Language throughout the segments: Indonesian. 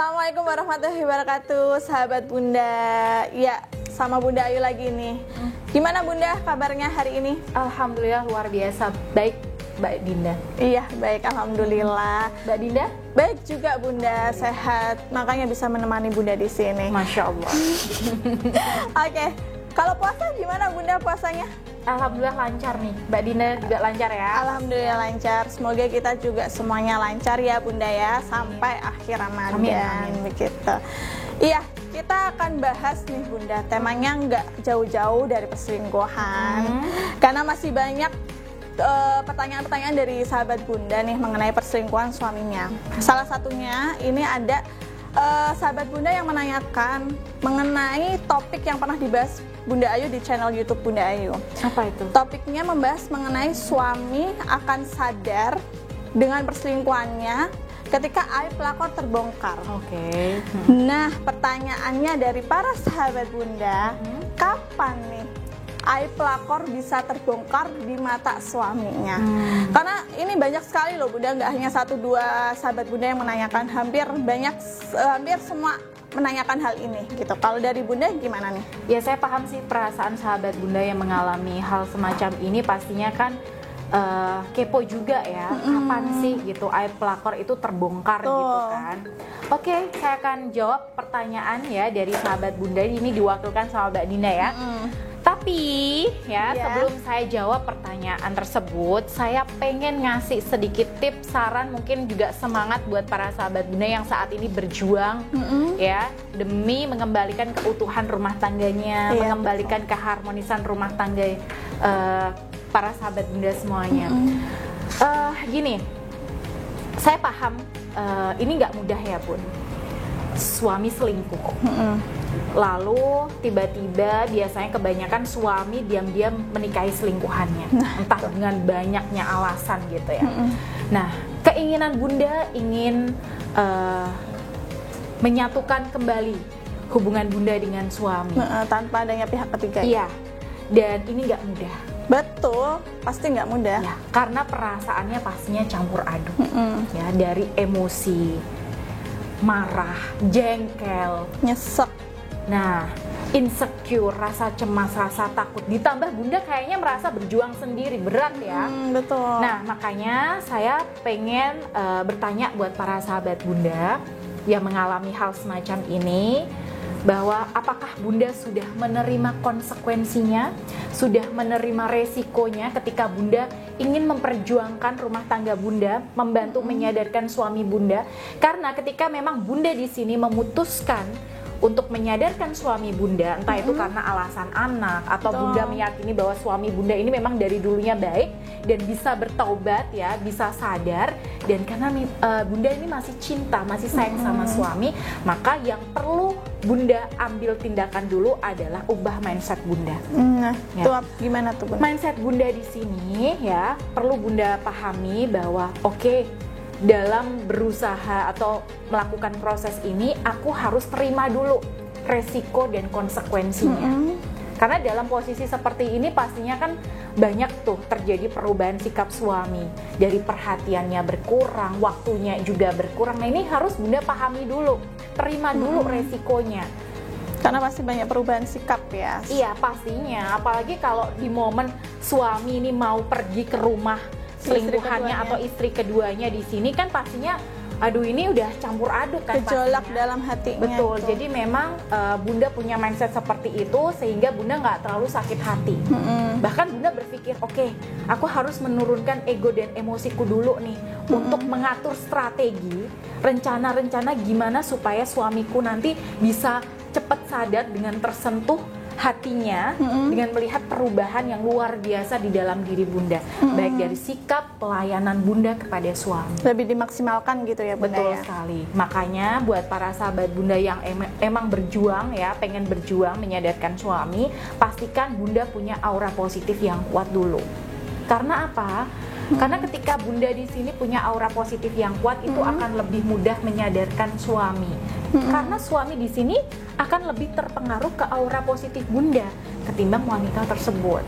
Assalamualaikum warahmatullahi wabarakatuh, sahabat Bunda. Ya, sama Bunda Ayu lagi nih. Gimana Bunda kabarnya hari ini? Alhamdulillah luar biasa baik, Mbak Dinda. Iya, baik, alhamdulillah. Mbak Dinda? Baik juga Bunda, sehat. Makanya bisa menemani Bunda di sini. Masya Allah. Oke, kalau puasa gimana Bunda puasanya? Alhamdulillah lancar nih. Mbak Dinda juga lancar ya? Alhamdulillah lancar. Semoga kita juga semuanya lancar ya Bunda ya sampai akhir Ramadan. Amin. Begitu. Iya, kita akan bahas nih Bunda. Temanya nggak jauh-jauh dari perselingkuhan. Karena masih banyak pertanyaan-pertanyaan dari sahabat Bunda nih mengenai perselingkuhan suaminya. Salah satunya ini ada sahabat Bunda yang menanyakan mengenai topik yang pernah dibahas Bunda Ayu di channel YouTube Bunda Ayu. Apa itu? Topiknya membahas mengenai suami akan sadar dengan perselingkuhannya ketika aib pelakor terbongkar. Oke. Nah, pertanyaannya dari para sahabat Bunda, kapan nih aib pelakor bisa terbongkar di mata suaminya? Karena ini banyak sekali loh Bunda, nggak hanya satu dua sahabat Bunda yang menanyakan, hampir semua menanyakan hal ini gitu. Kalau dari Bunda gimana nih? Ya saya paham sih perasaan sahabat Bunda yang mengalami hal semacam ini, pastinya kan kepo juga ya, kapan sih gitu aib pelakor itu terbongkar gitu kan. Oke, saya akan jawab pertanyaan ya dari sahabat Bunda, ini diwakilkan sama Mbak Dinda ya. Tapi ya sebelum saya jawab pertanyaan tersebut, saya pengen ngasih sedikit tips, saran, mungkin juga semangat buat para sahabat Bunda yang saat ini berjuang ya demi mengembalikan keutuhan rumah tangganya, mengembalikan keharmonisan rumah tangga para sahabat Bunda semuanya. Gini, saya paham ini nggak mudah ya Bun. Suami selingkuh. Lalu tiba-tiba biasanya kebanyakan suami diam-diam menikahi selingkuhannya, entah dengan banyaknya alasan gitu ya. Nah, keinginan Bunda ingin menyatukan kembali hubungan Bunda dengan suami Tanpa adanya pihak ketiga. Iya, dan ini nggak mudah. Betul, pasti nggak mudah. Ya, karena perasaannya pastinya campur aduk ya, dari emosi, marah, jengkel, Nyesek. nah, insecure, rasa cemas, rasa takut, ditambah Bunda kayaknya merasa berjuang sendiri, berat ya. Betul. Nah, makanya saya pengen bertanya buat para sahabat Bunda yang mengalami hal semacam ini, bahwa apakah Bunda sudah menerima konsekuensinya, sudah menerima resikonya ketika Bunda ingin memperjuangkan rumah tangga Bunda, membantu menyadarkan suami Bunda. Karena ketika memang Bunda di sini memutuskan untuk menyadarkan suami Bunda, entah itu karena alasan anak atau Bunda meyakini bahwa suami Bunda ini memang dari dulunya baik dan bisa bertaubat ya, bisa sadar, dan karena Bunda ini masih cinta, masih sayang sama suami, maka yang perlu Bunda ambil tindakan dulu adalah ubah mindset Bunda. Nah, Ya. itu gimana tuh Bunda? Mindset Bunda di sini ya perlu Bunda pahami bahwa oke, dalam berusaha atau melakukan proses ini aku harus terima dulu resiko dan konsekuensinya. Karena dalam posisi seperti ini pastinya kan banyak tuh terjadi perubahan sikap suami, dari perhatiannya berkurang, waktunya juga berkurang. Nah, ini harus Bunda pahami dulu, terima dulu resikonya. Karena pasti banyak perubahan sikap ya. Iya pastinya, apalagi kalau di momen suami ini mau pergi ke rumah selingkuhannya atau istri keduanya di sini, kan pastinya aduh ini udah campur aduk kan, gejolak pastinya. dalam hatinya. Betul, itu. jadi memang Bunda punya mindset seperti itu sehingga Bunda nggak terlalu sakit hati. Bahkan Bunda berpikir, oke, aku harus menurunkan ego dan emosiku dulu nih untuk mengatur strategi, rencana-rencana gimana supaya suamiku nanti bisa cepat sadar dengan tersentuh hatinya, dengan melihat perubahan yang luar biasa di dalam diri Bunda, baik dari sikap pelayanan Bunda kepada suami. Lebih dimaksimalkan gitu ya Bunda. Betul ya. sekali. Makanya buat para sahabat Bunda yang emang berjuang ya, pengen berjuang menyadarkan suami, pastikan Bunda punya aura positif yang kuat dulu. Karena apa? Karena ketika Bunda di sini punya aura positif yang kuat, itu akan lebih mudah menyadarkan suami. Karena suami di sini akan lebih terpengaruh ke aura positif Bunda ketimbang wanita tersebut.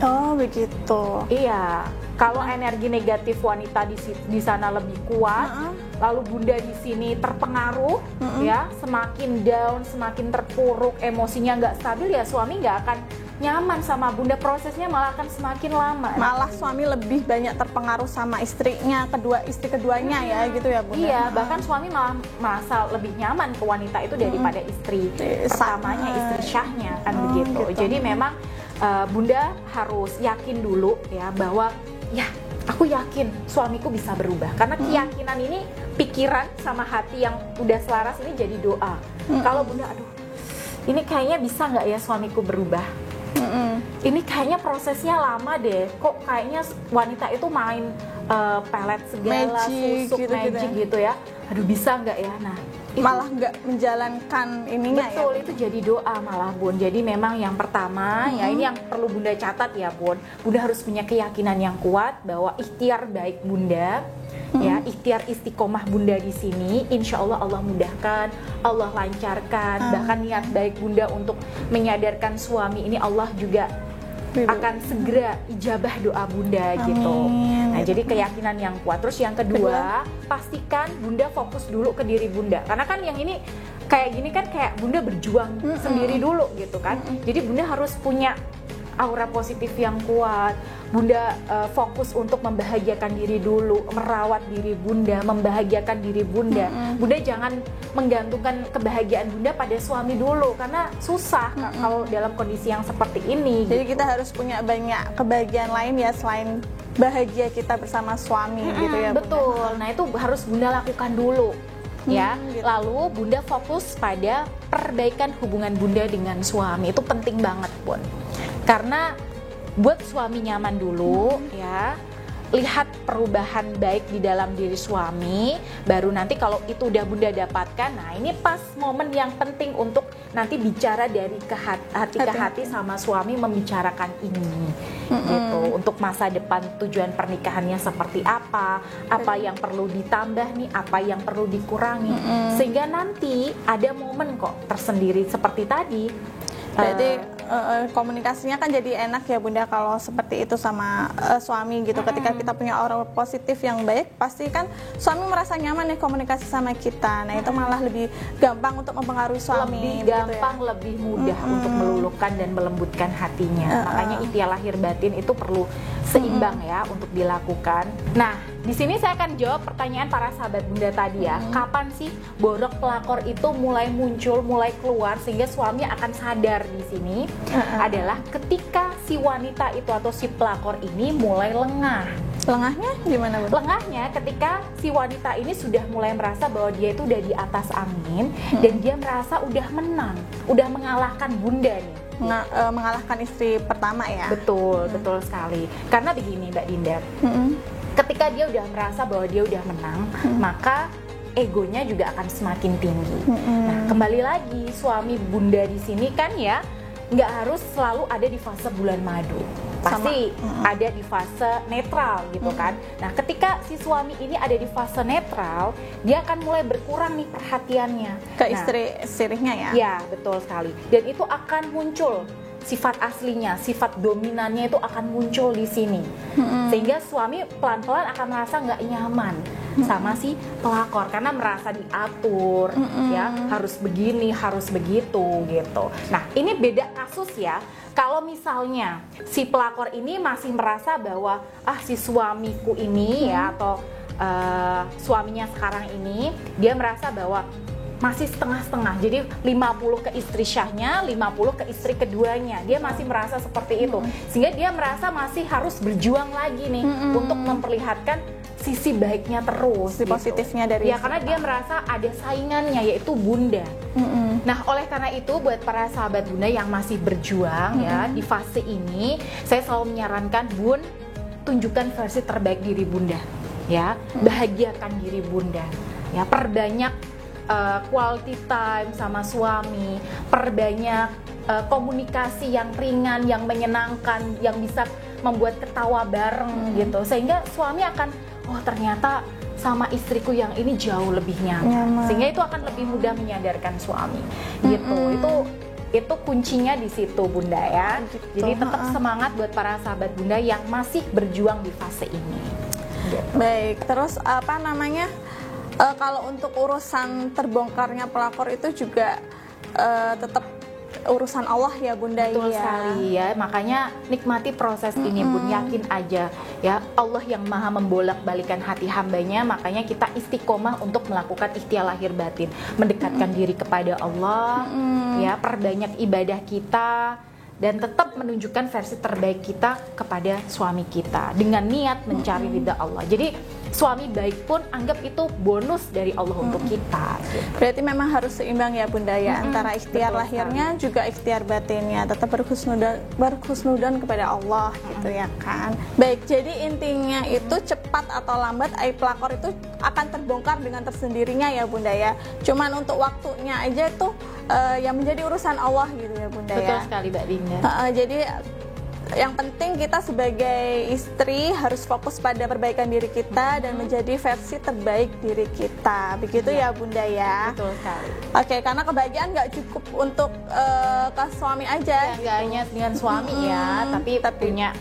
Oh begitu. Iya, kalau energi negatif wanita di sana lebih kuat, lalu bunda di sini terpengaruh, ya, semakin down, semakin terpuruk, emosinya nggak stabil, ya suami nggak akan nyaman sama bunda, prosesnya malah akan semakin lama. Malah suami lebih banyak terpengaruh sama istrinya, istri keduanya ya gitu ya bunda. Iya, bahkan suami malah merasa lebih nyaman ke wanita itu daripada istri pertamanya, istri syahnya kan begitu. Jadi memang bunda harus yakin dulu ya bahwa ya aku yakin suamiku bisa berubah, karena keyakinan ini pikiran sama hati yang udah selaras ini jadi doa. Kalau bunda aduh ini kayaknya bisa nggak ya suamiku berubah, ini kayaknya prosesnya lama deh, kok kayaknya wanita itu main pelet segala, magic, susuk magic gitu ya, aduh bisa nggak ya, nah itu. Malah nggak menjalankan ininya. Betul, ya? itu jadi doa malah bun. Jadi memang yang pertama ya ini yang perlu bunda catat ya bun. Bunda harus punya keyakinan yang kuat bahwa ikhtiar baik bunda, ya ikhtiar istiqomah bunda di sini, insya Allah Allah mudahkan, Allah lancarkan. Bahkan niat baik bunda untuk menyadarkan suami ini Allah juga akan segera ijabah doa bunda. Amin. Gitu. Nah, jadi keyakinan yang kuat. Terus yang kedua, pastikan bunda fokus dulu ke diri bunda. Karena kan yang ini kayak gini kan kayak bunda berjuang sendiri dulu gitu kan. Jadi bunda harus punya aura positif yang kuat. Bunda fokus untuk membahagiakan diri dulu, merawat diri bunda, membahagiakan diri bunda. Bunda jangan menggantungkan kebahagiaan bunda pada suami dulu, karena susah kalau dalam kondisi yang seperti ini. Jadi kita harus punya banyak kebahagiaan lain ya selain bahagia kita bersama suami gitu ya. Betul. Bunda. Nah itu harus bunda lakukan dulu. Ya, gitu. lalu bunda fokus pada perbaikan hubungan bunda dengan suami, itu penting banget bun, karena buat suami nyaman dulu ya, lihat perubahan baik di dalam diri suami, baru nanti kalau itu udah bunda dapatkan, nah ini pas momen yang penting untuk nanti bicara dari hati ke hati sama suami, membicarakan ini gitu, untuk masa depan tujuan pernikahannya seperti apa yang perlu ditambah nih, apa yang perlu dikurangi, sehingga nanti ada momen kok tersendiri seperti tadi. Berarti komunikasinya kan jadi enak ya bunda kalau seperti itu sama suami gitu. Ketika kita punya aura positif yang baik, pasti kan suami merasa nyaman nih komunikasi sama kita. Nah itu malah lebih gampang untuk mempengaruhi suami. Lebih gampang, gitu ya? Lebih mudah untuk meluluhkan dan melembutkan hatinya. Makanya ikhtiar lahir batin itu perlu seimbang ya untuk dilakukan. Nah di sini saya akan jawab pertanyaan para sahabat bunda tadi ya. Kapan sih borok pelakor itu mulai muncul, mulai keluar sehingga suami akan sadar di sini? Adalah ketika si wanita itu atau si pelakor ini mulai lengah. Lengahnya gimana bu? Lengahnya ketika si wanita ini sudah mulai merasa bahwa dia itu udah di atas angin dan dia merasa udah menang, udah mengalahkan bunda nih. Mengalahkan istri pertama ya? Betul, betul sekali. Karena begini Mbak Dinda, ketika dia udah merasa bahwa dia udah menang, maka egonya juga akan semakin tinggi. Nah, kembali lagi suami bunda di sini kan ya, nggak harus selalu ada di fase bulan madu, pasti ada di fase netral gitu kan. Nah ketika si suami ini ada di fase netral, dia akan mulai berkurang nih perhatiannya ke istrinya ya. Ya betul sekali, dan itu akan muncul sifat aslinya, sifat dominannya itu akan muncul di sini, sehingga suami pelan-pelan akan merasa nggak nyaman sama si pelakor karena merasa diatur, ya harus begini, harus begitu gitu. Nah ini beda kasus ya. Kalau misalnya si pelakor ini masih merasa bahwa si suamiku ini ya atau suaminya sekarang ini dia merasa bahwa masih setengah-setengah, jadi 50 ke istri syahnya, 50 ke istri keduanya, dia masih merasa seperti itu, sehingga dia merasa masih harus berjuang lagi nih untuk memperlihatkan sisi baiknya terus, sisi positifnya dari ya, karena dia merasa ada saingannya yaitu bunda. Nah oleh karena itu buat para sahabat bunda yang masih berjuang ya di fase ini, saya selalu menyarankan bun, tunjukkan versi terbaik diri bunda ya, bahagiakan diri bunda ya, perbanyak quality time sama suami, perbanyak komunikasi yang ringan, yang menyenangkan, yang bisa membuat ketawa bareng gitu, sehingga suami akan, oh ternyata sama istriku yang ini jauh lebih nyaman. Sehingga itu akan lebih mudah menyadarkan suami gitu. Itu Itu kuncinya di situ Bunda ya. Gitu. Jadi tetap semangat buat para sahabat Bunda yang masih berjuang di fase ini. Gitu. Baik, terus apa namanya? Kalau untuk urusan terbongkarnya pelakor itu juga tetap urusan Allah ya Bunda. Betul sekali ya, makanya nikmati proses ini Bun, yakin aja ya Allah yang maha membolak-balikan hati hambanya, makanya kita istiqomah untuk melakukan ikhtiar lahir batin, mendekatkan diri kepada Allah, ya perbanyak ibadah kita dan tetap menunjukkan versi terbaik kita kepada suami kita dengan niat mencari ridha Allah. Jadi suami baik pun anggap itu bonus dari Allah untuk kita. Berarti memang harus seimbang ya Bunda ya, antara ikhtiar lahirnya juga ikhtiar batinnya, tetap berhusnudan kepada Allah gitu ya kan. Baik, jadi intinya itu cepat atau lambat aib pelakor itu akan terbongkar dengan tersendirinya ya Bunda ya. Cuman untuk waktunya aja tuh yang menjadi urusan Allah gitu ya Bunda. Betul ya. sekali Mbak Dinda. Jadi yang penting kita sebagai istri harus fokus pada perbaikan diri kita dan menjadi versi terbaik diri kita. Begitu ya Bunda ya. Betul sekali. Oke, karena kebahagiaan nggak cukup untuk ke suami aja. Nggak hanya dengan suami ya, tapi punya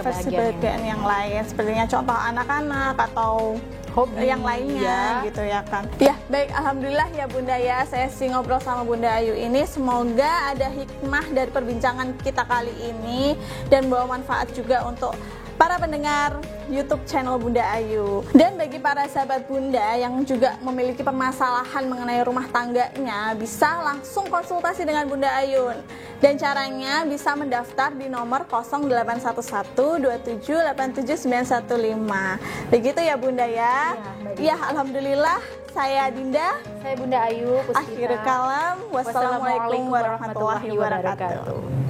versi kebahagiaan yang lain. Sepertinya contoh anak-anak atau hobi yang lainnya gitu ya kan. Ya baik, alhamdulillah ya Bunda ya, saya sih ngobrol sama Bunda Ayu ini, semoga ada hikmah dari perbincangan kita kali ini dan bawa manfaat juga untuk para pendengar YouTube channel Bunda Ayu. Dan bagi para sahabat Bunda yang juga memiliki permasalahan mengenai rumah tangganya, bisa langsung konsultasi dengan Bunda Ayu. Dan caranya bisa mendaftar di nomor 081127879115. Begitu ya Bunda ya. Ya, alhamdulillah. Saya Dinda, saya Bunda Ayu. Akhir kalam. Wassalamualaikum warahmatullahi wabarakatuh.